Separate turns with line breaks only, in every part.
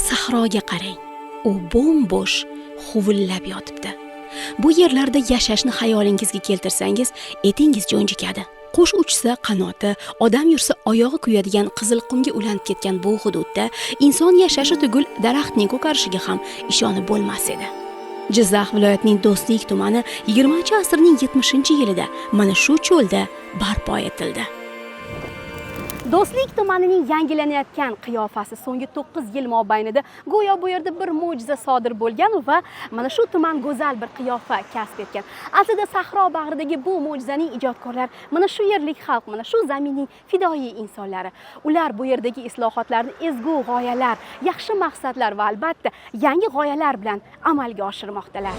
Sahroga qarang. U bo'm-bo'sh, huvillab yotibdi. Bu yerlarda yashashni xayolingizga keltirsangiz, etingiz jo'njikadi. Qush uchsa qanoti, odam yursa oyog'i kuyadigan qizilqumga ulanib ketgan bu hududda inson yashashi tugul daraxtning ko'karishiga ham ishonib bo'lmas edi. Jizzax viloyatining Do'stlik tumani 20-asrning 70-yilida mana shu cho'lda barpo etildi. Do'stlik tumanining yangilanayotgan qiyofasi so'nggi 9 yil mobaynida go'yo bu yerda bir mo'jiza sodir bo'lgan va mana shu tuman go'zal bir qiyofa kasb etgan. Aslida sahro bag'ridagi bu mo'jizaning ijodkorlari mana shu yerlik xalq, mana shu zaminning fidoyi insonlari. Ular bu yerdagi islohotlarni ezgu g'oyalar, yaxshi maqsadlar va albatta yangi g'oyalar bilan amalga oshirmoqdalar.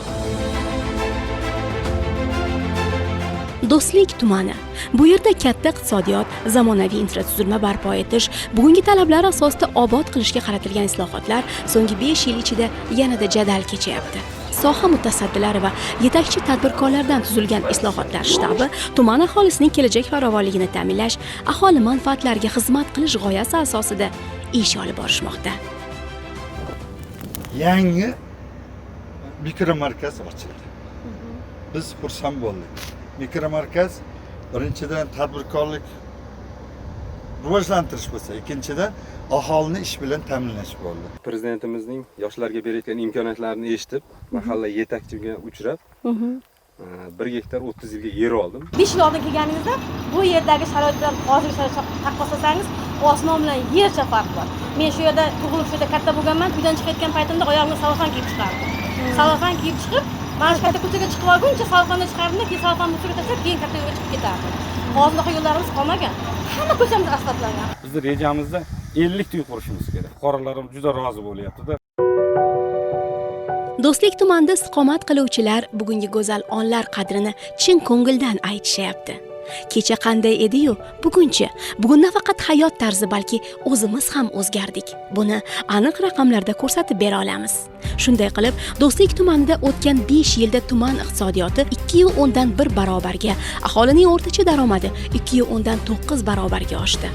Do'stlik tumani. Bu yerda katta iqtisodiyot, zamonaviy infratuzilma barpo etish, bugungi talablar asosida obod qilishga qaratilgan islohotlar so'nggi 5 yil ichida yanada jadal kechayapti. Soha mutasaddilari va yetakchi tadbirkorlardan tuzilgan islohotlar shtabi tuman aholisining kelajak farovonligini ta'minlash, aholi manfaatlariga xizmat qilish g'oyasi asosida ish olib borishmoqda.
Yangi mikromarkaz ochildi. Biz xursand bo'ldik. Mikromarkaz birinchidan tadbirkorlik rivojlantirish bo'lsa, ikkinchidan aholini ish bilan ta'minlash bo'ldi.
Prezidentimizning yoshlarga berayotgan imkoniyatlarini eshitib, mahalla yetakchiga uchrab, 1 gektar 30 yilga yer oldim.
5 yil oldin kelganingizda bu yerdagi sharoit bilan hozirgi sharoitni taqqoslasangiz, osmon bilan yercha farq bor. Men shu yerda tug'ilib, shu yerda katta bo'lganman, uydan chiqayotgan paytimda oyog'imga salofan kiyib chiqardim. Salofan kiyib chiqib, mana shu katta ko'chaga chiqib olguncha salofonni chiqardim, keyin salofonni ustiga tashlab, keyin katta yo'lga chiqib ketardim. Hozirda yo'llarimiz qolmagan. Hamma ko'chamiz asfaltlangan.
Bizning rejamizda 50 uy qurishimiz kerak. Fuqarolarimiz juda rozi bo'lyapti-da.
Do'stlik tumanida istiqomat qiluvchilar bugungi go'zal onlar qadrini chin ko'ngildan aytishyapti. Kecha qanday edi-yu, bugunchi. Bugun nafaqat hayot tarzi, balki o'zimiz ham o'zgardik. Buni aniq raqamlarda ko'rsatib bera olamiz. Shunday qilib, Do'stlik tumanida o'tgan 5 yilda tuman iqtisodiyoti 2.1 barobarga, aholining o'rtacha daromadi 2.9 barobarga oshdi.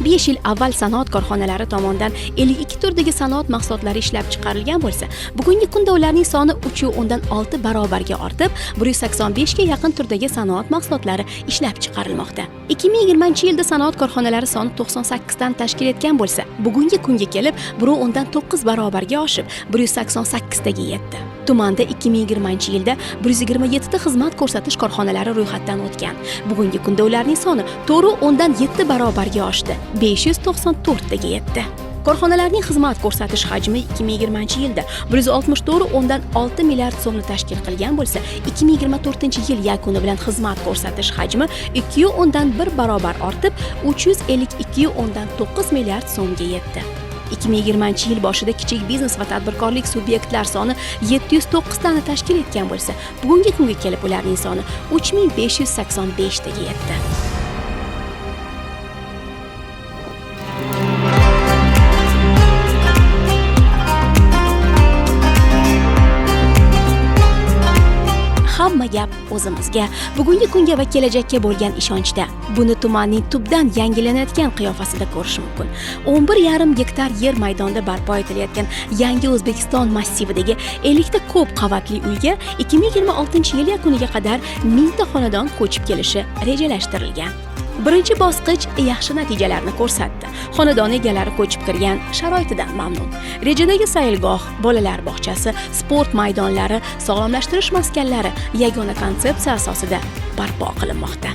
5 yil avval sanoat korxonalari tomonidan 52 turdagi sanoat mahsulotlari ishlab chiqarilgan bo'lsa, bugungi kunda ularning soni 3.6 barobarga ortib, 185 ga yaqin turdagi sanoat mahsulotlari ishlab chiqarilmoqda. 2020-yilda sanoat korxonalari soni 98 dan tashkil etgan bo'lsa, bugungi kunga kelib 1.9 barobarga oshib, 188 taga yetdi. Tumanda 2020-yilda 127 ta xizmat ko'rsatish korxonalari ro'yxatdan o'tgan. Bugungi kunda ularning soni 4.7 barobarga oshdi, 594 taga yetdi. Korxonalarning xizmat ko'rsatish hajmi 2020-yilda 164.6 milliard so'mni tashkil qilgan bo'lsa, 2024-yil yakuni bilan xizmat ko'rsatish hajmi 2.1 barobar ortib, 352.9 milliard so'mga yetdi. 2020-yil boshida kichik biznes va tadbirkorlik subyektlar soni 709 tani tashkil etgan bo'lsa, bugungi kunga kelib ularning soni 3585 taga yetdi. Hamma gap o'zimizga, bugungi kunga va kelajakka bo'lgan ishonchda. Buni tumanning tubdan yangilanayotgan qiyofasida ko'rish mumkin. 11,5 gektar yer maydonida barpo etilayotgan yangi O'zbekiston massividagi 50 ta ko'p qavatli uyga 2026-yil yakuniga qadar 1000 ta xonadon ko'chib kelishi rejalashtirilgan. Birinchi bosqich yaxshi natijalarni ko'rsatdi. Xonadon egalari ko'chib kirgan, sharoitidan mamnun. Rejadagi sayilgoh, bolalar bog'chasi, sport maydonlari, sog'lomlashtirish maskanlari yagona konsepsiya asosida barpo qilinmoqda.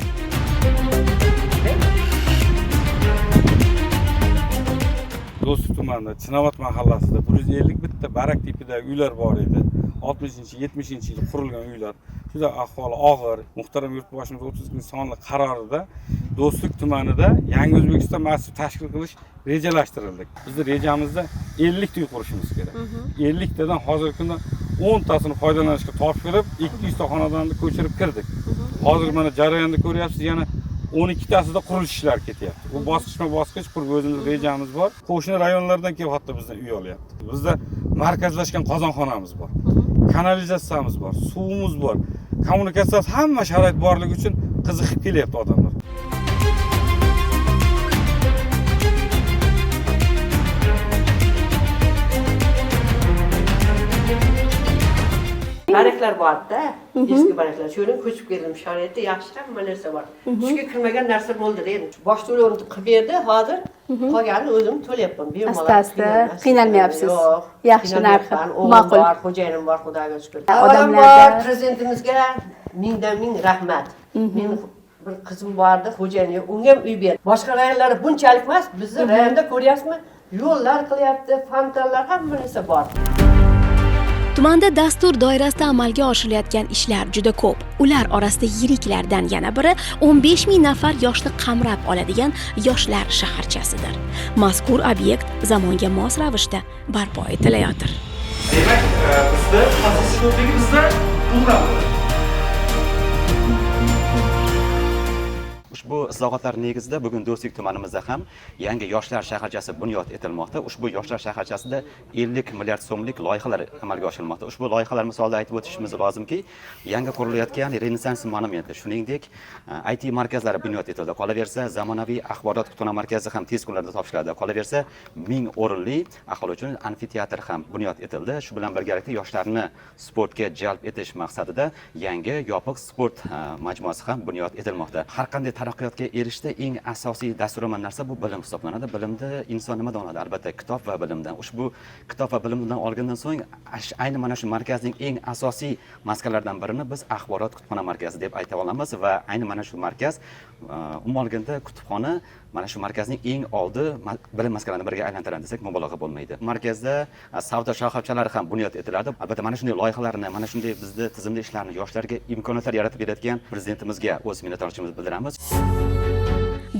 Do'stlik tumanida Chinobod mahallasida 150 bitta barak tipidagi uylar bor edi. 60-70-yil qurilgan uylar. Juda ahvoli og'ir. Muhtaram yurtboshimiz 30 sonli qarorida Do'stlik tumanida yangi O'zbekiston massiv tashkil qilish rejalashtirildi. Bizning rejamizda 50 uy qurishimiz kerak. 50 tadan hozirgi kunda 10 tasini foydalanishga topshirib, 200 ta xonadonni ko'chirib kirdik. Hozir mana jarayonda ko'ryapsiz, yana 12 tasida qurilish ishlari ketyapti. Bu bosqichma-bosqich qurib o'zimiz rejamiz bor. Qo'shni rayonlardan kelib hatto bizdan uy olyapti. Bizda markazlashgan qozonxonamiz bor. Kanalizatsiyamiz bor, suvimiz bor. Kommunikatsiyasi hamma sharoit borligi uchun qiziqib kelyapti odamlar.
baraklar borda, eski baraklar. Şöyle ko'chib keldim sharoitda yaxshi hamma narsa bor. Tushga kirmagan narsa bo'ldi endi. Bosh to'lovni qilib berdi, hozir qolganini o'zim to'layapman.
Asta-asta qiynalmayapsiz.
Yo'q.
Yaxshi narxi,
O'g'lim
ma'qul.
bor, xo'jayinim bor, Xudoga shukr.
Odamlarga-
prezidentimizga mingdan ming rahmat. Men bir qizim bordi, xo'jayin yo'q, unga ham uy berdi. Boshqa rayonlarda bunchalik emas, bizni rayonda ko'ryapsizmi? Yo'llar qilyapti, fontanlar, hamma narsa bor.
Tumanda dastur doirasida amalga oshirilayotgan ishlar juda ko'p. Ular orasida yiriklardan yana biri 15 ming nafar yoshni qamrab oladigan yoshlar shaharchasidir. Mazkur obyekt zamonga mos ravishda barpo etilayotir.
Demak, bizda asosiy ko'pligi bizda puldan bo'ladi.
Ushbu islohotlar negizida bugun Do'stlik tumanimizda ham yangi yoshlar shaharchasi bunyod etilmoqda. Ushbu yoshlar shaharchasida 50 milliard so'mlik loyihalar amalga oshirilmoqda. Ushbu loyihalar misolida aytib o'tishimiz lozimki, yangi qurilayotgan Renessans monumenti, shuningdek IT markazlari bunyod etildi. Qolaversa, zamonaviy axborot kutubxona markazi ham tez kunlarda topshiriladi. Qolaversa, 1000 o'rinli aholi uchun amfiteatr ham bunyod etildi. Shu bilan birgalikda yoshlarni sportga jalb etish maqsadida yangi yopiq sport majmuasi ham bunyod etilmoqda. Har qanday taraqqiyotga erishishda eng asosiy dasturlaman narsa bu bilim hisoblanadi. Bilimda inson nimadan oladi? Albatta kitob va bilimdan. Ushbu kitob va bilimdan olgandan so'ng ayni mana shu markazning eng asosiy maskanlaridan birini biz axborot kutubxona markazi deb ayta olamiz va ayni mana shu markaz umuman olganda kutubxona mana shu markazning eng oldi bilim maskanlaridan biriga aylantiradi desak mubolag'a bo'lmaydi. Markazda savdo shoxobchalari ham bunyod etiladi. Albatta mana shunday loyihalarni, mana shunday bizda tizimli ishlarni yoshlarga imkoniyatlar yaratib berayotgan prezidentimizga o'z minnatdorchiligimizni bildiramiz.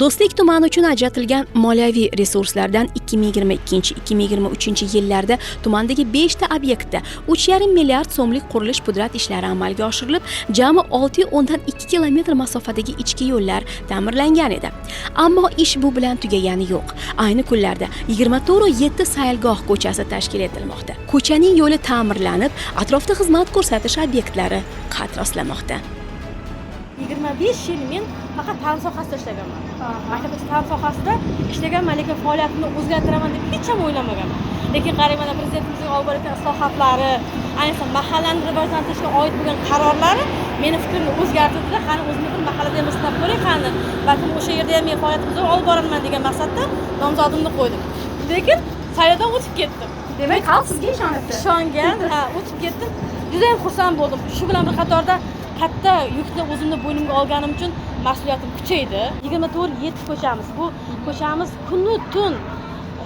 Do'stlik tumani uchun ajratilgan moliyaviy resurslardan 2022-2023 yillarda tumandagi 5 ta obyektda 3,5 milliard so'mlik qurilish pudrat ishlari amalga oshirilib, jami 6,2 kilometr masofadagi ichki yo'llar ta'mirlangan edi. Ammo ish bu bilan tugagani yo'q. Ayni kunlarda 24/7 sayilgoh ko'chasi tashkil etilmoqda. Ko'chaning yo'li ta'mirlanib, atrofda xizmat ko'rsatish obyektlari qad rostlamoqda.
25 yil men faqat ta'lim sohasida ishlaganman. Maktabgacha ta'lim sohasida ishlaganman, lekin faoliyatimni o'zgartiraman deb hech ham o'ylamaganman. Lekin qarang, mana prezidentimizning olib borayotgan islohotlari, ayniqsa mahallani rivojlantirishga oid bo'lgan qarorlari meni fikrimni o'zgartirdi. Qani o'zimni bir mahallada ham ishlab ko'ray, qani balkim o'sha yerda ham men faoliyatimni olib boraman degan maqsadda nomzodimni qo'ydim. Lekin saylovdan o'tib ketdim.
Demak, xalq sizga ishonibdi.
Ishongan, o'tib ketdim. Juda ham xursand bo'ldim. Shu bilan bir qatorda katta yukni o'zimni bo'ynimga olganim uchun mas'uliyatim kuchaydi. 24/7 ko'chamiz. Bu ko'chamiz kunu tun,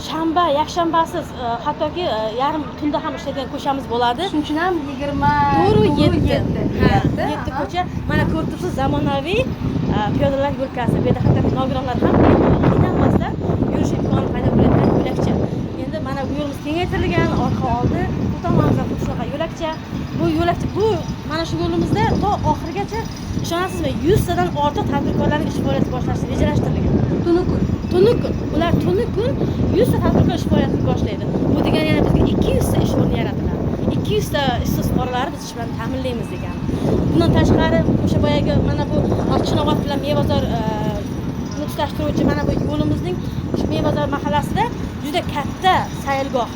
shanba, yakshanbasiz, hattoki yarim tunda ham ishlaydigan ko'chamiz bo'ladi.
Shuning uchun ham 27
ko'cha. Mana ko'rib turibsiz, zamonaviy piyodalar yo'lkasi. Bu yerda hattoki nogironlar ham qiynalmasdan yurish imkoni paydo bo'ladigan yo'lakcha. Endi mana bu yo'limiz kengaytirilgan, orqa oldi, bu tomonimizda shunaqa yo'lakcha. Bu yo'lakcha, bu mana shu yo'limizda to oxirigacha ishonasizmi, 100 tadan ortiq tadbirkorlarning ish faoliyati boshlashi rejalashtirilgan. Tuni kun. Ular tuni kun 100 ta tadbirkor ish faoliyatini boshlaydi. Bu degani yana bizga 200 ta ish o'rni yaratiladi. 200 ta ishsiz fuqarolarni biz ish bilan ta'minlaymiz degani. Bundan tashqari o'sha boyagi mana bu Olchinobod bilan Mevazor tutashtiruvchi mana bu yo'limizning Mevazor mahallasida juda katta sayilgoh,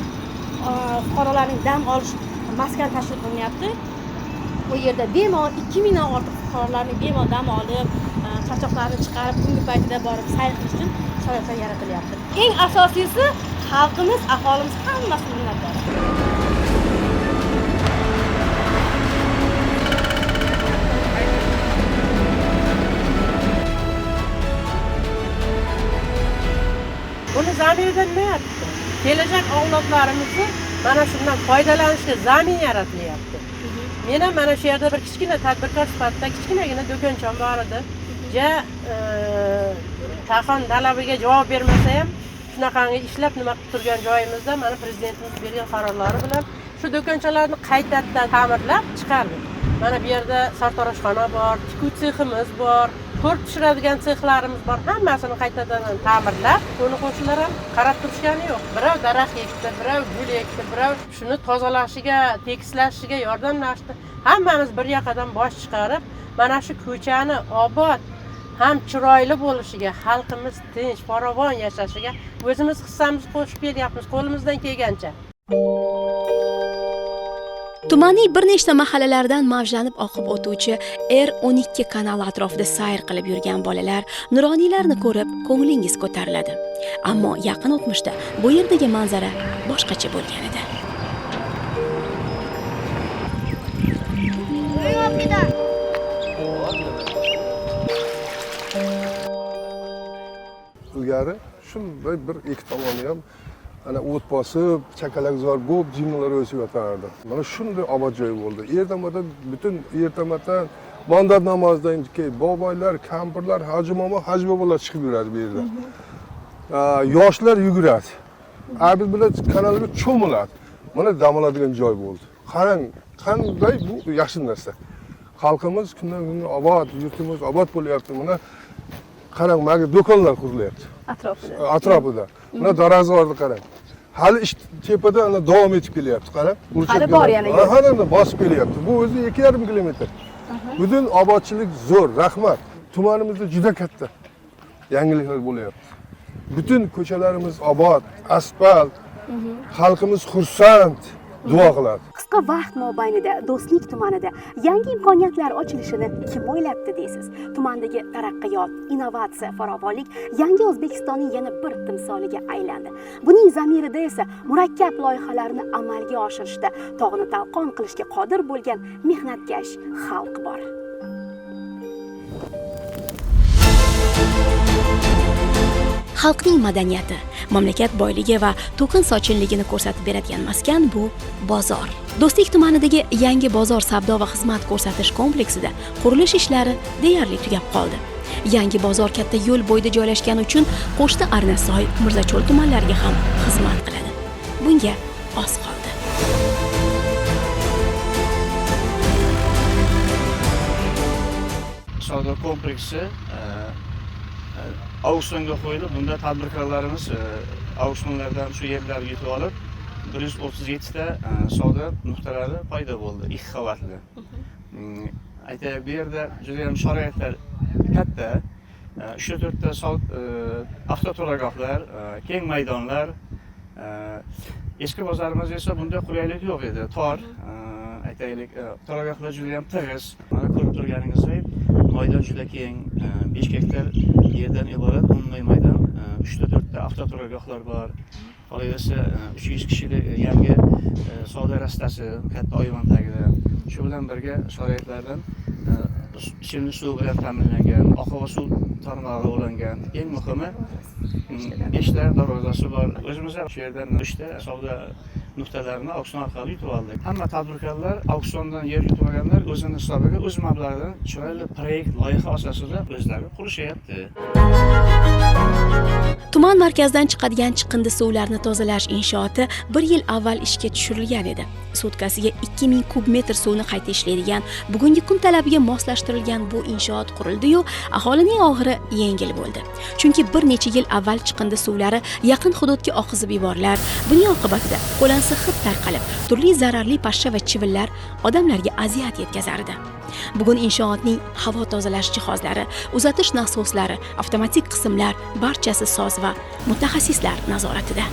fuqarolarning dam olish maskan tashkil qilinyapti. Bu yerda bemalol 2000 dan ortiq fuqarolarning bemalol dam olib, charchoqlarini chiqarib, tungi paytida borib sayr qilish uchun sharoitlar yaratilyapti. Eng asosiysi xalqimiz, aholimiz hammasi minnatdor.
Buni zamirida nima yapti? Kelajak avlodlarimizni mana shundan foydalanishga zamin yaratilyapti. Men ham mana shu yerda bir kichkina tadbirkor sifatida kichkinagina do'koncham bor edi. Taqon talabiga javob bermasa ham shunaqangi ishlab nima qilib turgan joyimizda mana prezidentimiz bergan qarorlari bilan shu do'konchalarni qaytadan ta'mirlab chiqardik. Mana bu yerda sartaroshxona bor, tikuv seximiz bor, ko'rib pishiradigan sexlarimiz bor. Hammasini qaytadan ta'mirlab, qo'ni qo'shnilar ham qarab turishgani yo'q. Birov daraxt ekdi, birov gul ekdi, birov shuni tozalashiga, tekislashiga yordamlashdi. Hammamiz bir yoqadan bosh chiqarib, mana shu ko'chani obod ham chiroyli bo'lishiga, xalqimiz tinch, farovon yashashiga o'zimiz hissamizni qo'shib kelyapmiz qo'limizdan kelgancha.
Tumanning bir nechta mahallalardan mavjlanib oqib o'tuvchi R12 kanali atrofida sayr qilib yurgan bolalar nuroniylarni ko'rib ko'nglingiz ko'tariladi. Ammo yaqin o'tmishda bu yerdagi manzara boshqacha bo'lgan edi.
Ilgari shunday bir ikki tomoni ham ana o't bosib, chakalakzor bo'lib, jimlar o'sib yotardi. Mana shunday obod joy bo'ldi. Ertamadan butun ertamadan bomdod namozidan keyin boboylar, kampirlar, hoji momo, hoji bobolar chiqib yuradi bu yerda. Yoshlar yuguradi. Abid bilan kanalga cho'miladi. Mana dam oladigan joy bo'ldi. Qarang, qanday bu yaxshi narsa. Xalqimiz kundan kunga obod, yurtimiz obod bo'lyapti. Mana qarang, mana do'konlar qurilyapti. Atrofida. Mana darazorni qarang. Hali ish tepada ana davom etib kelyapti, qarang.
Hali bor yana.
Hali bosib kelyapti. Bu o'zi 2,5 kilometr. Butun obodchilik zo'r, rahmat. Tumanimizda juda katta yangiliklar bo'lyapti. Butun ko'chalarimiz obod, asfalt. Xalqimiz xursand. Duo qiladi.
Qisqa vaqt mobaynida Do'stlik tumanida yangi imkoniyatlar ochilishini kim o'ylabdi deysiz? Tumandagi taraqqiyot, innovatsiya, farovonlik yangi O'zbekistonning yana bir timsoliga aylandi. Buning zamirida esa murakkab loyihalarni amalga oshirishda tog'ni talqon qilishga qodir bo'lgan mehnatkash xalq bor. Xalqning madaniyati, mamlakat boyligi va to'kin sochinligini ko'rsatib beradigan maskan bu bozor. Do'stlik tumanidagi yangi bozor savdo va xizmat ko'rsatish kompleksida qurilish ishlari deyarli tugab qoldi. Yangi bozor katta yo'l bo'yida joylashgani uchun qo'shni Arnasoy, Mirzacho'l tumanlariga ham xizmat qiladi. Bunga oz qoldi.
Savdo kompleksi auksionga qo'yilib, bunda tadbirkorlarimiz auksionlardan shu yerlarga yutib olib, 137 ta savdo nuqtalari paydo bo'ldi, 2 qavatli. Aytaylik, bu yerda juda ham sharoitlar katta. 3-4 ta avtoturargohlar, keng maydonlar. Eski bozorimiz esa bunday qulaylik yo'q edi, tor. Aytaylik, turargohlar juda ham tig'iz. Mana ko'rib turganingizdek, maydon juda keng, 5 gektar yerdan iborat umumiy maydon, 3-4 ta avtoturargohlar bor. Qolaversa 300 kishilik yangi savdo rastasi katta oyvon tagida. Shu bilan birga sharoitlardan ichimlik suv bilan ta'minlangan, oqova suv tarmog'i ulangan. Eng muhimi 5 ta darvozasi bor. O'zimiz ham shu yerdan 3 ta savdo nuqtalarini auksion orqali yutib oldik. Hamma tadbirkorlar auksiondan yer yutmaganlar o'zini hisobiga o'z mablag'idan chiroyli proyekt loyiha asosida o'zlari qurishyapti.
Tuman markazidan chiqadigan chiqindi suvlarni tozalash inshooti 1 yil avval ishga tushirilgan edi. Sutkasiga 2000 kub metr suvni qayta ishlaydigan, bugungi kun talabiga moslashtirilgan bu inshoot qurildi-yu, aholining og'iri yengil bo'ldi. Chunki bir necha yil avval chiqindi suvlari yaqin hududga oqizib yuborilar. Buning oqibatida qo'lansa hid tarqalib, turli zararli pashsha va chivinlar odamlarga aziyat yetkazardi. Bugun inshootning havo tozalash jihozlari, uzatish nasoslari, avtomatik qismlar barchasi soz va mutaxassislar nazoratida.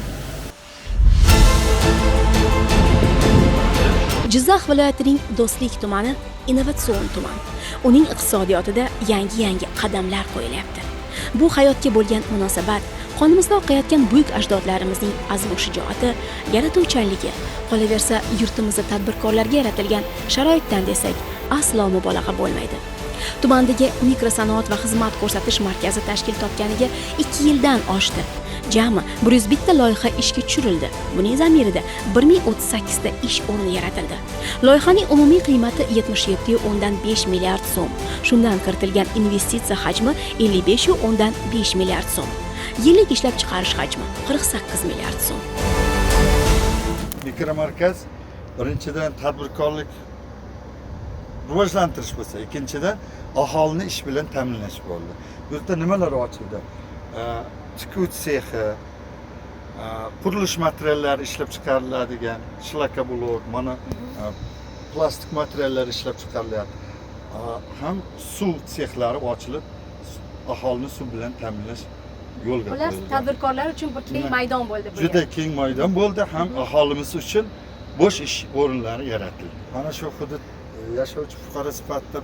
Jizzax viloyatining Do'stlik tumani innovatsion tuman. Uning iqtisodiyotida yangi qadamlar qo'yilyapti. Bu hayotga bo'lgan munosabat, qonimizda oqayotgan buyuk ajdodlarimizning azmu shijoati, yaratuvchanligi, qolaversa yurtimizda tadbirkorlarga yaratilgan sharoitdan desak, aslo mubolag'a bo'lmaydi. Tumandagi mikrosanoat va xizmat ko'rsatish markazi tashkil topganiga 2 yildan oshdi. Jami 101 ta loyiha ishga tushirildi. Buning zamirida 1038 ta ish o'rni yaratildi. Loyihaning umumiy qiymati 77,5 milliard so'm. Shundan kiritilgan investitsiya hajmi 55,5 milliard so'm. Yillik ishlab chiqarish hajmi 48 milliard so'm.
Mikromarkaz birinchidan tadbirkorlik rivojlantirish bo'lsa, ikkinchidan aholini ish bilan ta'minlash bo'ldi. Bu yerda nimalar ochildi? Tikuv sexi, qurilish materiallari ishlab chiqariladigan shlakablok, mana plastik materiallar ishlab chiqarilyapti. Ham suv sexlari ochilib, aholini suv bilan ta'minlash yo'lga qo'yildi.
Ular tadbirkorlar uchun bir keng maydon bo'ldi bu.
Juda keng maydon bo'ldi, ham aholimiz uchun bo'sh ish o'rinlari yaratildi. Mana shu hudud yashovchi fuqaro sifatida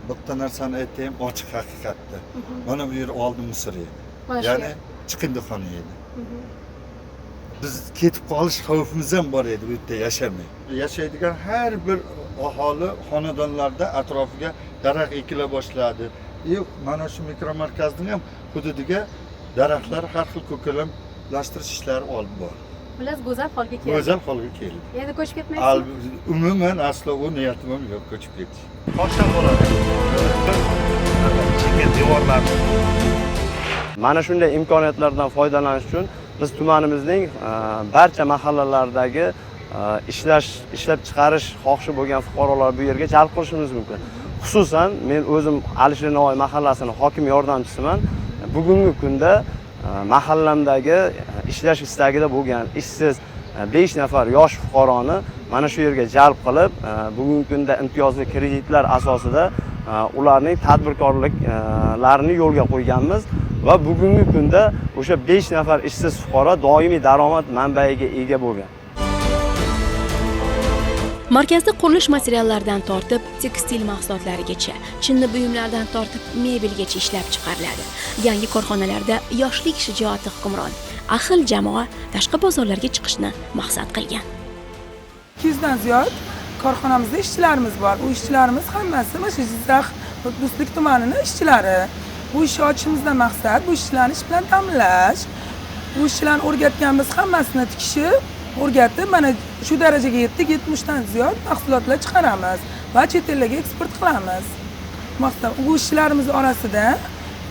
bitta narsani aytayim, ochiq haqiqatda. Mana bu yer oldin Misr edi. Ya'ni chiqindixona edi. Biz ketib qolish xavfimiz ham bor edi bu yerda yashamay. Yashaydigan har bir aholi xonadonlarda atrofiga daraxt ekila boshladi. Mana shu mikromarkazning ham hududiga daraxtlar har xil ko'kalamlashtirish ishlari olib bordi.
Xullas go'zal holga keldi.
Go'zal holga keldi.
Endi ko'chib ketmaysizmi?
Umuman aslo u niyatim ham yo'q ko'chib ketish.
Toshdan bo'ladi. Chekka devorlar.
Mana shunday imkoniyatlardan foydalanish uchun biz tumanimizning barcha mahallalaridagi ishlab chiqarish xohishi bo'lgan fuqarolar bu yerga jalb qilishimiz mumkin. Xususan men o'zim Alisher Navoiy mahallasining hokim yordamchisiman. Bugungi kunda mahallamdagi ishlash istagida bo'lgan ishsiz 5 nafar yosh fuqaroni mana shu yerga jalb qilib, bugungi kunda imtiyozli kreditlar asosida ularning tadbirkorliklarini yo'lga qo'yganmiz va bugungi kunda o'sha 5 nafar ishsiz fuqaro doimiy daromad manbaiga ega bo'lgan.
Markazda qurilish materiallaridan tortib tekstil mahsulotlarigacha, chinni buyumlardan tortib mebelgacha ishlab chiqariladi. Yangi korxonalarda yoshlik shijoati hukmron. Ahil jamoa tashqi bozorlarga chiqishni maqsad qilgan.
200 dan ziyod korxonamizda ishchilarimiz bor. Bu ishchilarimiz hammasi mana shu Jizzax Do'stlik tumanining ishchilari. Bu ishni ochishimizdan maqsad bu ishchilarni ish bilan ta'minlash. Bu ishchilarni o'rgatganmiz hammasini tikishib, o'rgatib mana shu darajaga yetdik, 70 dan ziyod mahsulotlar chiqaramiz va chet ellarga eksport qilamiz. Maqsad bu ishchilarimiz orasida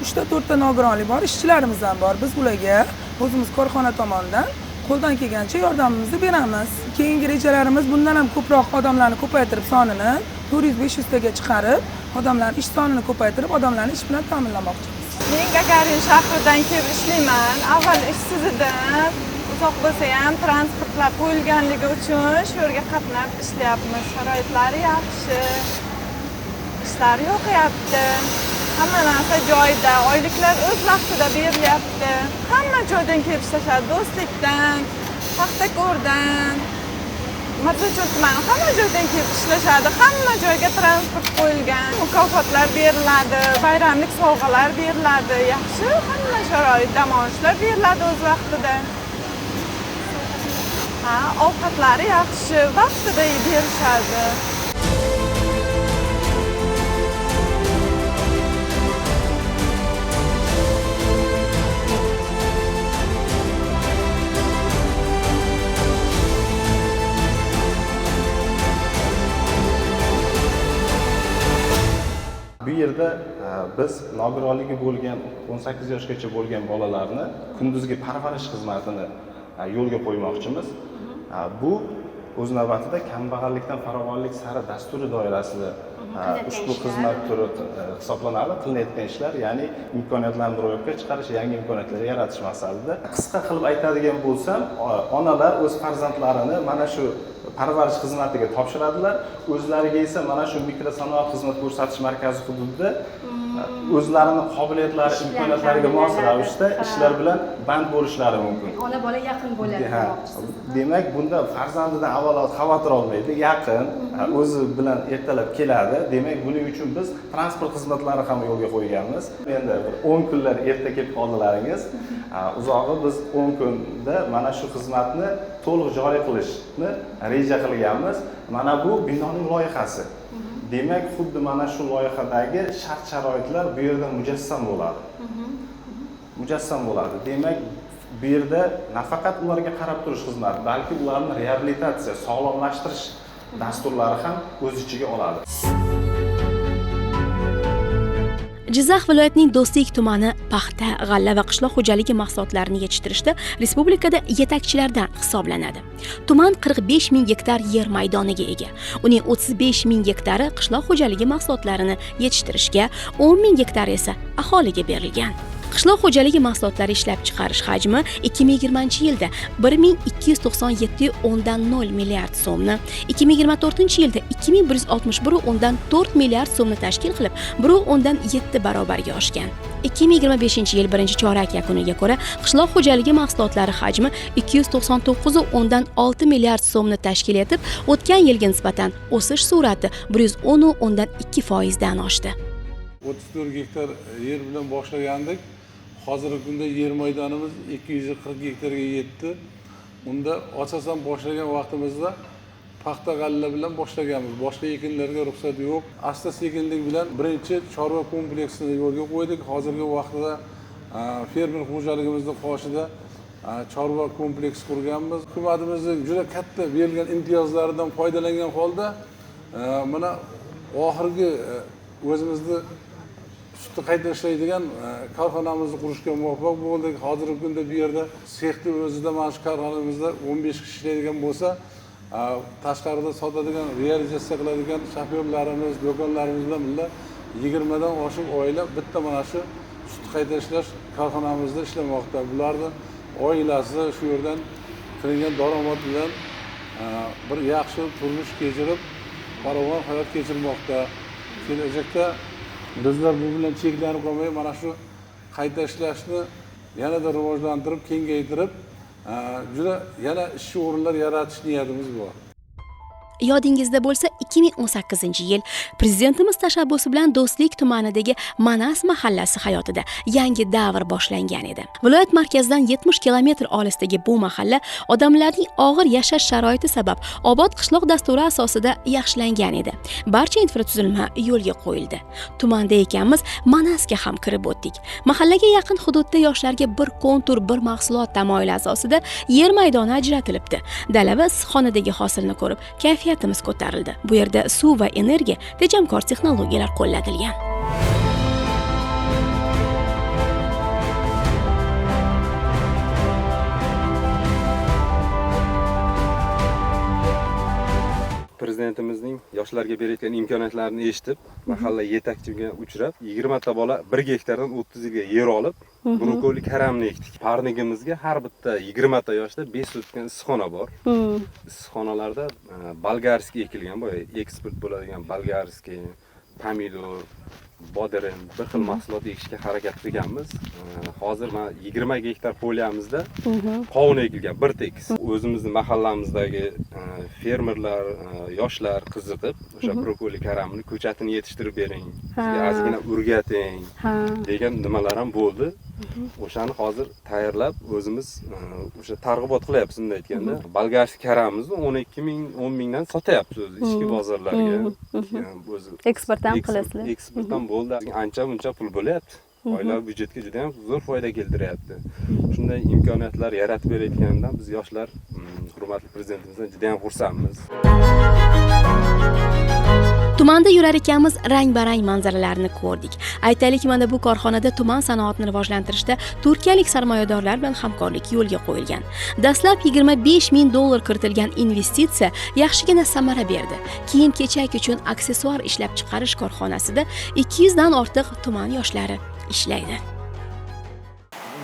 3 ta 4 ta nogironlik bor, ishchilarimiz ham bor. Biz ularga o'zimiz korxona tomonidan qo'ldan kelgancha yordamimizni beramiz. Keyingi rejalarimiz bundan ham ko'proq odamlarni ko'paytirib sonini 400-500 taga chiqarib, odamlarning ish sonini ko'paytirib, odamlarni ish bilan ta'minlamoqchimiz.
Men Gagarin shahridan kelib ishlayman. Avval ishsiz edim. Uzoq bo'lsa ham transportlar qo'yilganligi uchun shu yerga qatnab ishlayapmiz. Sharoitlari yaxshi. Ishlar yo'qyapti. Hamma narsa joyida, oyliklar o'z vaqtida berilyapti. Hamma joydan kelib ishlashadi, Do'stlikdan, Paxtako'rdan, Mirzacho'l tumani hamma joydan kelib ishlashadi. Hamma joyga transport qo'yilgan, mukofotlar beriladi, bayramlik sovg'alar beriladi. Yaxshi, hamma sharoit, dam olishlar beriladi o'z vaqtida. Ovqatlari yaxshi, vaqtida berishadi.
Bu yerda biz nogironligi bo'lgan 18 yoshgacha bo'lgan bolalarni kunduzgi parvarish xizmatini yo'lga qo'ymoqchimiz. Bu o'z navbatida kambag'allikdan farovonlik sari dasturi doirasida ushbu xizmat turi hisoblanadi. Qilinayotgan ishlar, ya'ni imkoniyatlarni ro'yobga chiqarish, yangi imkoniyatlar yaratish maqsadida. Qisqa qilib aytadigan bo'lsam, onalar o'z farzandlarini mana shu parvarish xizmatiga topshiradilar. O'zlariga esa mana shu mikrosanoat xizmat ko'rsatish markazi hududida o'zlarining qobiliyatlari, imkoniyatlariga mos ravishda ishlar bilan band bo'lishlari mumkin.
Ona bola yaqin bo'ladi.
Demak, bunda farzandidan avvalo xavotir olmaydi, yaqin, o'zi bilan ertalab keladi. Demak, buning uchun biz transport xizmatlari ham yo'lga qo'yganmiz. Endi bir 10 kunlar erta kelib qoldilaringiz. Uzog'i biz 10 kunda mana shu xizmatni to'liq joriy qilishni reja qilganmiz. Mana bu binoning loyihasi. Demak, xuddi mana shu loyihadagi shart-sharoitlar bu yerda mujassam bo'ladi. Mujassam bo'ladi. Demak, bu yerda nafaqat ularga qarab turish xizmati, balki ularni reabilitatsiya, sog'lomlashtirish dasturlari ham o'z ichiga oladi.
Jizzax viloyatining Do'stlik tumani paxta, g'alla va qishloq xo'jaligi mahsulotlarini yetishtirishda respublikada yetakchilardan hisoblanadi. Tuman 45 ming gektar yer maydoniga ega. Uning 35 ming gektari qishloq xo'jaligi mahsulotlarini yetishtirishga, 10 ming gektari esa aholiga berilgan. Qishloq xo'jaligi mahsulotlari ishlab chiqarish hajmi 2020-yilda 1297,0 milliard so'mni, 2024-yilda 2161,4 milliard so'mni tashkil qilib, 1,7 barobarga oshgan. 2025-yil birinchi chorak yakuniga ko'ra, qishloq xo'jaligi mahsulotlari hajmi 299,6 milliard so'mni tashkil etib, o'tgan yilga nisbatan o'sish sur'ati 110,2% dan oshdi.
34 gektar yer bilan boshlagandik. Hozirgi kunda yer maydonimiz 240 gektarga yetdi. Unda asosan boshlagan vaqtimizda paxta g'alla bilan boshlaganmiz. Boshqa ekinlarga ruxsat yo'q. Asta-sekinlik bilan birinchi chorva kompleksini yo'lga qo'ydik. Hozirgi vaqtda fermer xo'jaligimizning qoshida chorva kompleks qurganmiz. Hukumatimizning juda katta berilgan imtiyozlaridan foydalangan holda mana oxirgi o'zimizni sutni qayta ishlaydigan korxonamizni qurishga muvaffaq bo'ldik. Hozirgi kunda bu yerda sexni o'zida mana shu korxonamizda 15 kishi ishlaydigan bo'lsa, tashqarida sotadigan, realizatsiya qiladigan shofyorlarimiz, do'konlarimiz bilan birga 20 dan oshiq oila bitta mana shu sutni qayta ishlash korxonamizda ishlamoqda. Bularni oilasi shu yerdan qilingan daromad bilan bir yaxshi turmush kechirib, farovon hayot kechirmoqda. Kelajakda bizlar bu bilan cheklanib qolmay, mana shu qayta ishlashni yanada rivojlantirib, kengaytirib, juda yana ish o'rinlar yaratish niyatimiz bor.
Yodingizda bo'lsa, 2018-yil prezidentimiz tashabbusi bilan Do'stlik tumanidagi Manas mahallasi hayotida yangi davr boshlangan edi. Viloyat markazidan 70 kilometr olisdagi bu mahalla odamlarning og'ir yashash sharoiti sabab obod qishloq dasturi asosida yaxshilangan edi. Barcha infratuzilma yo'lga qo'yildi. Tumanda ekanmiz, Manasga ham kirib o'tdik. Mahallaga yaqin hududda yoshlarga bir kontur, bir mahsulot tamoyili asosida yer maydoni ajratilibdi. Dala va issiqxonadagi hosilni ko'rib, kayfiyatimiz ko'tarildi. Bu yerda suv va energiya tejamkor texnologiyalar qo'llatilgan.
Prezidentimizning yoshlarga berayotgan imkoniyatlarini eshitib, mahalla yetakchiga uchrab, 20 ta bola 1 gektardan 30 ga yer olib, brokoli karamni ekdik. Parnigimizga har bitta 20 ta yoshda 5 o'tgan issiqxona bor. Issiqxonalarda bolgarskiy ekilgan, boya eksport bo'ladigan bolgarskiy, pomidor, bodring, bir xil mahsulot ekishga harakat qilganmiz. Hozir mana 20 gektar poliyamizda qovun ekilgan, bir tekis. O'zimizning mahallamizdagi fermerlar, yoshlar qiziqib, o'sha brokoli karamni ko'chatini yetishtirib bering, sizga ozgina o'rgating degan nimalar ham bo'ldi. O'shani hozir tayyorlab, o'zimiz o'sha targ'ibot qilyapmiz, bunday aytganda. Bolgarskiy karamimizni 12 ming, 10 mingdan sotyapmiz o'zi ichki bozorlarga.
Eksport ham qilasizlar.
Eksport ham bo'ldi. Ancha-muncha pul bo'lyapti. Oilaviy byudjetga juda ham zo'r foyda keltiryapti. Shunday imkoniyatlar yaratib berayotganidan biz yoshlar hurmatli prezidentimizdan juda ham xursandmiz.
Tumanda yurar ekanmiz, rang-barang manzaralarni ko'rdik. Aytaylik, mana bu korxonada tuman sanoatini rivojlantirishda turkiyalik sarmoyadorlar bilan hamkorlik yo'lga qo'yilgan. Dastlab $25,000 kiritilgan investitsiya yaxshigina samara berdi. Kiyim-kechak uchun aksessuar ishlab chiqarish korxonasida 200 dan ortiq tuman yoshlari ishlaydi.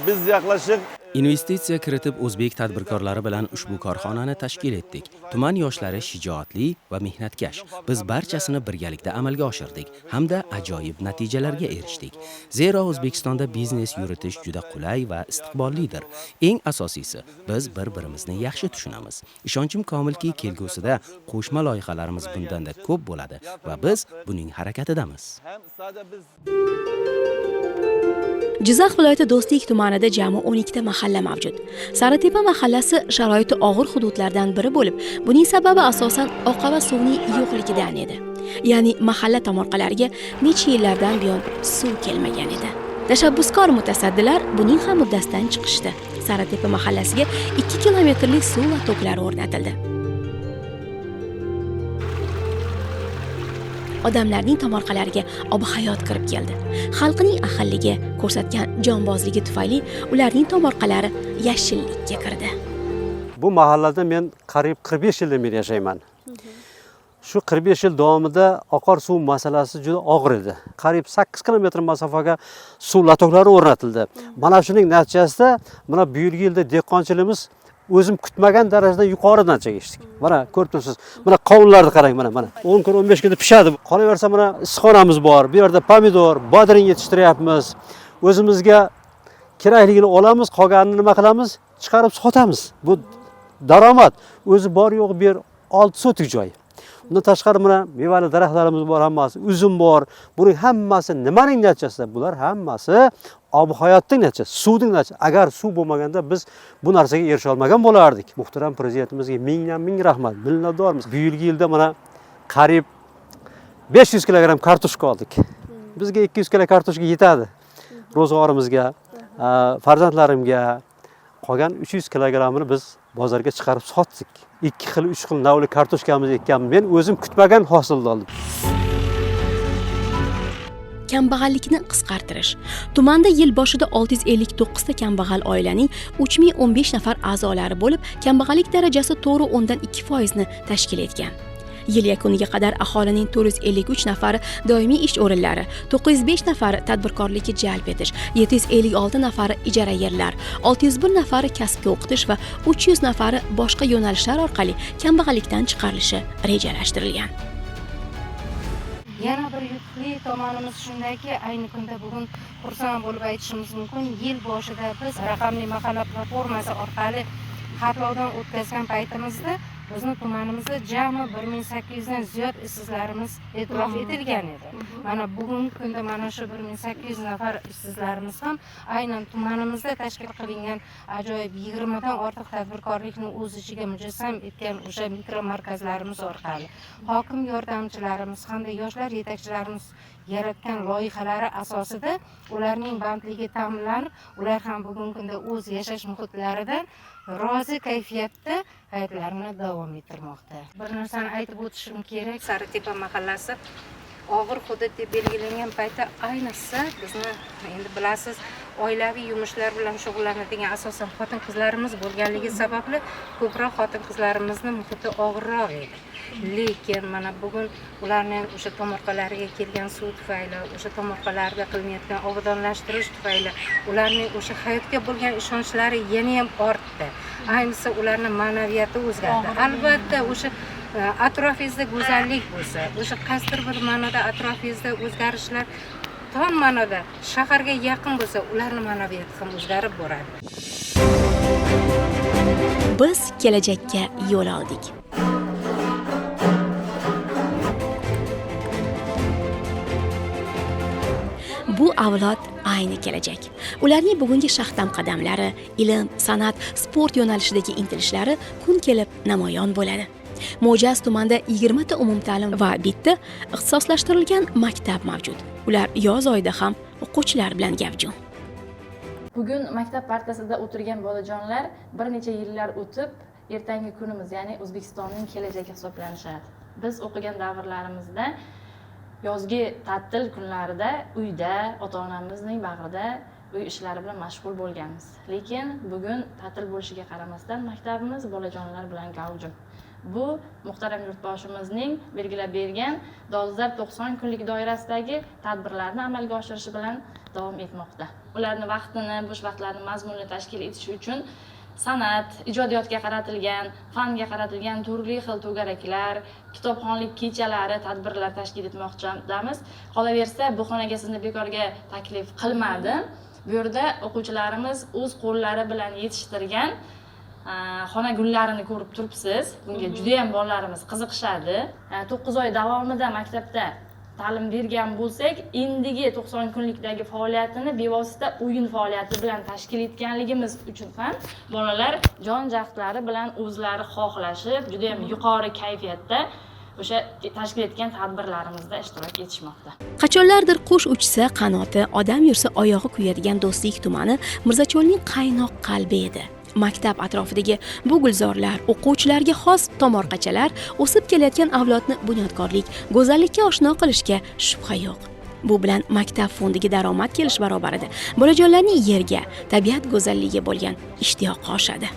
Biz yaklaşık
Investitsiya kiritib o'zbek tadbirkorlari bilan ushbu korxonani tashkil etdik. Tuman yoshlari shijoatli va mehnatkash. Biz barchasini birgalikda amalga oshirdik hamda ajoyib natijalarga erishdik. Zero O'zbekistonda biznes yuritish juda qulay va istiqbollidir. Eng asosiysi, biz bir-birimizni yaxshi tushunamiz. Ishonchim komilki, kelgusida qo'shma loyihalarimiz bundanda ko'p bo'ladi va biz buning harakatidamiz.
Jizzax viloyati Do'stlik tumanida jami 12 ta mahalla mavjud. Saratepa mahallasi sharoiti og'ir hududlardan biri bo'lib, buning sababi asosan oqava suvning yo'qligidan edi. Ya'ni mahalla tomorqalariga necha yillardan buyon suv kelmagan edi. Tashabbuskor mutasaddilar buning ham uddasidan chiqishdi. Saratepa mahallasiga 2 kilometrlik suv va to'klar o'rnatildi. Odamlarning tomorqalariga ob-hayot kirib keldi. Xalqning ahilligi, ko'rsatgan jonbozligi tufayli ularning tomorqalari yashillikka kirdi.
Bu mahallada men qariyb 45 yildan beri yashayman. Shu 45 yil davomida oqar suv masalasi juda og'ir edi. Qariyb 8 kilometr masofaga suv latoklari o'rnatildi. Mana shuning natijasida mana bu yilda dehqonchiligimiz o'zim kutmagan darajada yuqori natijaga erishdik. Mana ko'rib turibsiz. Mana qovunlarni qarang, mana 10 kun 15 kunda pishadi. Qolaversa mana issiqxonamiz bor. Bu yerda pomidor, bodring yetishtiryapmiz. O'zimizga kerakligini olamiz, qolganini nima qilamiz? Chiqarib sotamiz. Bu daromad. O'zi bor yo'q bir 6 sotik joy. Undan tashqari mana mevali daraxtlarimiz bor, hammasi, uzum bor. Buning hammasi nimaning natijasi? Bular hammasi ob-hayotning natijasi, suvning natijasi. Agar suv bo'lmaganda biz bu narsaga erisha olmagan bo'lardik. Muhtaram prezidentimizga ming rahmat, minnatdormiz. Bu yilda mana qariyb 500 kilogram kartoshka oldik. Bizga 200 kilo kartoshka yetadi. Ro'zg'orimizga, farzandlarimga qolgan 300 kilogramini biz bozorga chiqarib sotdik. 2 xil, 3 xil navli kartoshkamiz ekkanmiz. Men o'zim kutmagan hosilni oldim.
Kambag'allikni qisqartirish. Tumanda yil boshida 659 ta kambag'al oilaning 3015 nafar a'zolari bo'lib, kambag'allik darajasi 4.2% ni tashkil etgan. Yil yakuniga qadar aholining 453 nafari doimiy ish o'rinlari, 905 nafari tadbirkorlikka jalb etish, 756 nafari ijara yerlar, 601 nafari kasbga o'qitish va 300 nafari boshqa yo'nalishlar orqali kambag'allikdan chiqarilishi rejalashtirilgan.
Yana bir yutuqli tomonimiz shundaki, ayni kunda bugun xursand bo'lib aytishimiz mumkin, yil boshida biz raqamli mahalla platformasi orqali xatlovdan o'tkazgan paytimizda bizni tumanimizda jami 1800 dan ziyod ishsizlarimiz e'tirof etilgan edi. Mana bugungi kunda mana shu 1800 nafar ishsizlarimiz ham aynan tumanimizda tashkil qilingan ajoyib 20 dan ortiq tadbirkorlikni o'z ichiga mujassam etgan o'sha mikro markazlarimiz orqali hokim yordamchilarimiz hamda yoshlar yetakchilarimiz yaratgan loyihalari asosida ularning bandligi ta'minlanib, ular ham bugungi kunda o'z yashash muhitlaridan rozi kayfiyatda hayotlarini davom ettirmoqda. Bir narsani aytib o'tishim kerak, Saritepa mahallasi og'ir hudud deb belgilangan paytda ayniqsa bizni endi bilasiz, oilaviy yumushlar bilan shug'ullanadigan asosan xotin-qizlarimiz bo'lganligi sababli ko'proq xotin-qizlarimizni muhiti og'irroq edi. Lekin mana bugun ularning o'sha tomorqalariga kelgan suv tufayli, o'sha tomorqalarda qilinayotgan obodonlashtirish tufayli ularning o'sha hayotga bo'lgan ishonchlari yana ham ortdi. Ayniqsa ularning ma'naviyati o'zgardi. Albatta o'sha atrofingizda go'zallik bo'lsa, o'sha qaysidir bir ma'noda atrofingizda o'zgarishlar tom ma'noda shaharga yaqin bo'lsa, ularning ma'naviyati ham o'zgarib boradi.
Biz kelajakka yo'l oldik. Bu avlod ayni kelajak. Ularning bugungi shaxdam qadamlari, ilm, san'at, sport yo'nalishidagi intilishlari kun kelib namoyon bo'ladi. Mo'jaz tumanda 20 ta umumta'lim va bitta ixtisoslashtirilgan maktab mavjud. Ular yoz oyida ham o'quvchilar bilan gavjum.
Bugun maktab partasida o'tirgan bolajonlar bir necha yillar o'tib, ertangi kunimiz, ya'ni O'zbekistonning kelajagi hisoblanishadi. Biz o'qigan davrlarimizda yozgi ta'til kunlarida uyda ota-onamizning bag'rida uy ishlari bilan mashg'ul bo'lganmiz. Lekin bugun ta'til bo'lishiga qaramasdan maktabimiz bolajonlar bilan gavjum. Bu muhtaram yurtboshimizning belgilab bergan dolzarb 90 kunlik doirasidagi tadbirlarni amalga oshirishi bilan davom etmoqda. Ularning vaqtini, bo'sh vaqtlarini mazmunli tashkil etish uchun san'at, ijodiyotga qaratilgan, fanga qaratilgan turli xil to'garaklar, kitobxonlik kechalari, tadbirlar tashkil etmoqchimiz. Qolaversa, bu xonaga sizni bekorga taklif qilmadim. Bu yerda o'quvchilarimiz o'z qo'llari bilan yetishtirgan xona gullarini ko'rib turibsiz. Bunga juda ham bolalarimiz qiziqishadi. 9 oy davomida maktabda ta'lim bergan bo'lsak, endigi 90 kunlikdagi faoliyatini bevosita o'yin faoliyati bilan tashkil etganligimiz uchun ham bolalar jon-jahdlari bilan o'zlari xohlashib, juda ham yuqori kayfiyatda o'sha tashkil etgan tadbirlarimizda ishtirok etishmoqda.
Qachonlardir qush uchsa qanoti, odam yursa oyog'i kuyadigan Do'stlik tumani Mirzacho'lning qaynoq qalbi edi. Maktab atrofidagi bu gulzorlar, o'quvchilarga xos tomorqachalar o'sib kelayotgan avlodni bunyodkorlik, go'zallikka oshno qilishga shubha yo'q. Bu bilan maktab fondiga daromad kelish barobarida bolajonlarning yerga, tabiat go'zalligiga bo'lgan ishtiyoqi oshadi.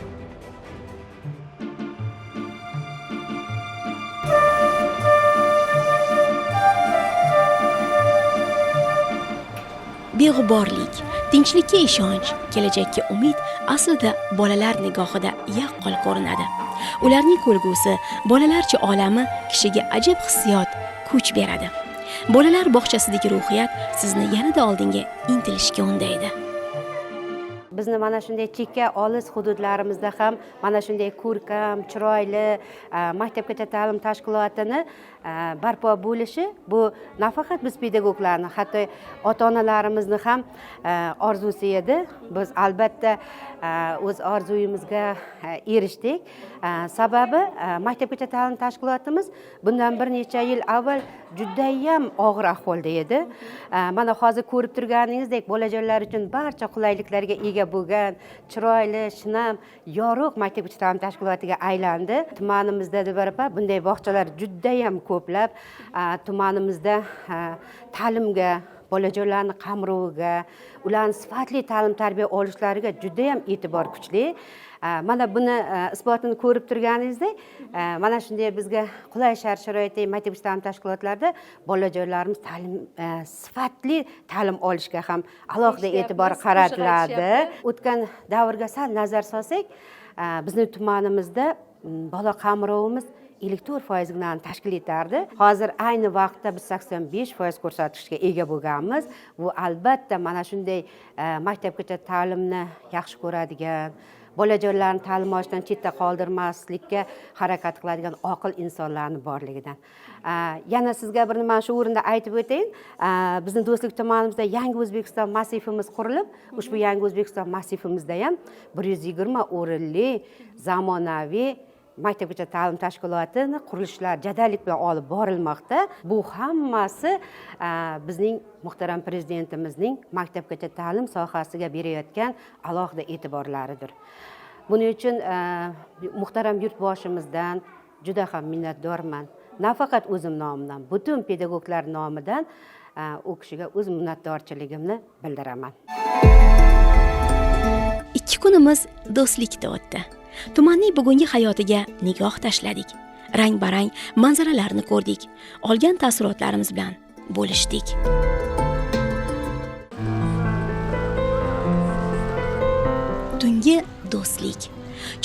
beg'uborlik, tinchlikka ishonch, kelajakka umid aslida bolalar nigohida yaqqol ko'rinadi. Ularning ko'rgusi, bolalarcha olami kishiga ajib hissiyot, kuch beradi. Bolalar bog'chasidagi ruhiyat sizni yanada oldinga intilishga undaydi.
Bizni mana shunday chekka olis hududlarimizda ham mana shunday ko'rkam, chiroyli maktabgacha ta'lim tashkilotini barpo bo'lishi bu nafaqat biz pedagoglarni, hatto ota-onalarimizni ham orzusi edi. Biz albatta o'z orzuyimizga erishdik. Sababi maktabgacha ta'lim tashkilotimiz bundan bir necha yil avval judayam og'ir ahvolda edi. Mana hozir ko'rib turganingizdek, bolajonlar uchun barcha qulayliklarga ega bo'lgan, chiroyli, shinam, yorug' maktabgacha ta'lim tashkilotiga aylandi. Tumanimizda bunday bog'chalar judayam ko'plab. Tumanimizda ta'limga, bolajonlarni qamroviga, ularni sifatli ta'lim tarbiya olishlariga judayam e'tibor kuchli. Mana buni isbotini ko'rib turganingizdek, mana shunday bizga qulay shart-sharoitli maktabgacha ta'lim tashkilotlarida bolajonlarimiz sifatli ta'lim olishga ham alohida e'tibor qaratiladi. O'tgan davrga sal nazar solsak, bizning tumanimizda bola qamrovimiz 54% tashkil etardi. Hozir ayni vaqtda biz 85% ko'rsatkichga ega bo'lganmiz. Bu albatta mana shunday maktabgacha ta'limni yaxshi ko'radigan, bolajonlarni ta'lim olishdan chetda qoldirmaslikka harakat qiladigan oqil insonlarning borligidan. Yana sizga bir nima shu o'rinda aytib o'tayin. Bizning Do'stlik tumanimizda Yangi O'zbekiston massivimiz qurilib, ushbu Yangi O'zbekiston massivimizda ham 120 o'rinli zamonaviy maktabgacha ta'lim tashkilotini qurilishlar jadallik bilan olib borilmoqda. Bu hammasi bizning muhtaram prezidentimizning maktabgacha ta'lim sohasiga berayotgan alohida e'tiborlaridir. Buning uchun muhtaram yurtboshimizdan juda ham minnatdorman. Nafaqat o'zim nomidan, butun pedagoglar nomidan u kishiga o'z minnatdorchiligimni bildiraman.
2 kunimiz do'stlikda o'tdi. Tumanning bugungi hayotiga nigoh tashladik. Rang-barang manzaralarni ko'rdik. Olgan taassurotlarimiz bilan bo'lishdik. Tungi do'stlik.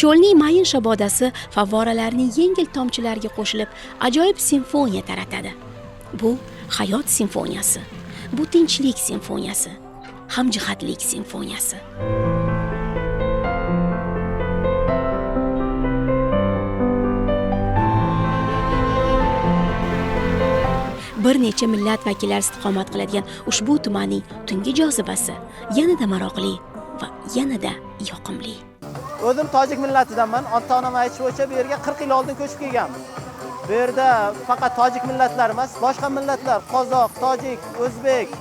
Cho'lning mayin shabodasi favvoralarning yengil tomchilariga qo'shilib ajoyib simfoniya taratadi. Bu hayot simfoniyasi. Bu tinchlik simfoniyasi. Hamjihatlik simfoniyasi. Bir necha millat vakillari istiqomat qiladigan ushbu tumanning tungi jozibasi yanada maroqli va yanada yoqimli.
O'zim tojik millatidanman. Ota-onam aytish bo'yicha bu yerga 40 yil oldin ko'chib kelganmiz. Bu yerda faqat tojik millatlar emas, boshqa millatlar, qozoq, tojik, o'zbek,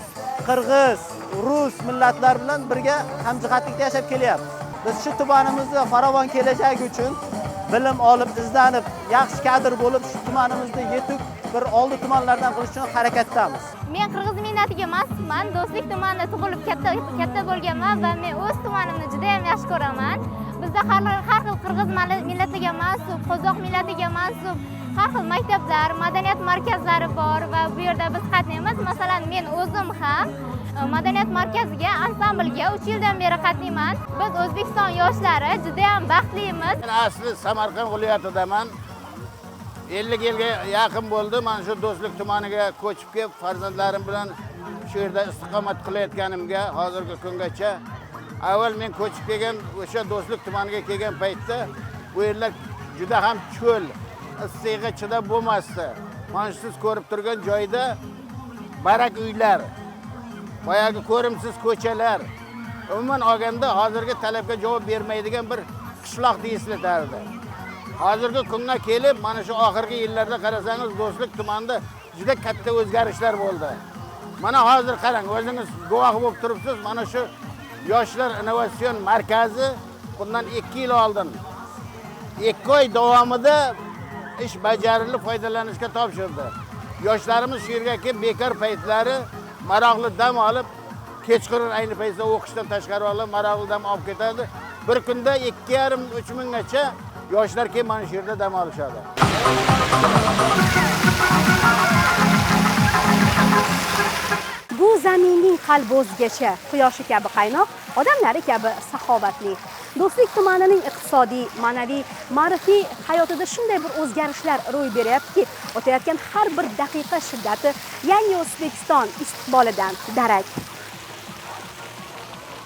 qirg'iz, rus millatlar bilan birga hamjihatlikda yashab kelyapmiz. Biz shu tumanimizda farovon kelajak uchun bilim olib, izlanib, yaxshi kadr bo'lib, shu tumanimizda yetuk bir oldi tumanlardan qilish uchun harakatdamiz.
Men qirg'iz millatiga mansubman. Do'stlik tumanida tug'ilib katta bo'lganman va men o'z tumanimni juda ham yaxshi ko'raman. Bizda har xil qirg'iz millatiga mansub, qozoq millatiga mansub har xil maktablar, madaniyat markazlari bor va bu yerda biz qatnaymiz. Masalan, men o'zim ham madaniyat markaziga, ansamblga 3 yildan beri qatnayman. Biz O'zbekiston yoshlari juda ham baxtlimiz.
Men asli Samarqand viloyatidaman. 50 yilga yaqin bo'ldi. Men shu Do'stlik tumaniga ko'chib kelib, farzandlarim bilan shu yerda istiqomat qilayotganimga hozirgi kungacha. Avval men ko'chib kelgan o'sha Do'stlik tumaniga kelgan paytda bu yerlar juda ham cho'l, issiqqa chidab bo'lmasdi. Mana siz ko'rib turgan joyda barak uylar, boyagi ko'rimsiz ko'chalar, umuman olganda hozirgi talabga javob bermaydigan bir qishloq deyislatardi. Hozirgi kunga kelib, mana shu oxirgi yillarda qarasangiz, Do'stlik tumanida juda katta o'zgarishlar bo'ldi. Mana hozir qarang, o'zingiz guvoh bo'lib turibsiz, mana shu Yoshlar innovatsion markazi bundan 2 yil oldin 2 oy davomida ish bajarilib foydalanishga topshirdi. Yoshlarimiz shu yerga kelib bekor paytlari maroqli dam olib, kechqurun ayni paytda o'qishdan tashqari olib maroqli dam olib ketadi. Bir kunda 2,5-3 minggacha yoshlar kelib mana shu yerda dam olishadi.
Bu Bu zaminning qalbozgacha quyoshi kabi qaynoq, odamlari kabi saxovatli. Do'stlik tumanining iqtisodiy, ma'naviy, ma'rifiy hayotida shunday bir o'zgarishlar ro'y beryaptiki, o'tayotgan har bir daqiqa shiddati yangi O'zbekiston istiqbolidan darak.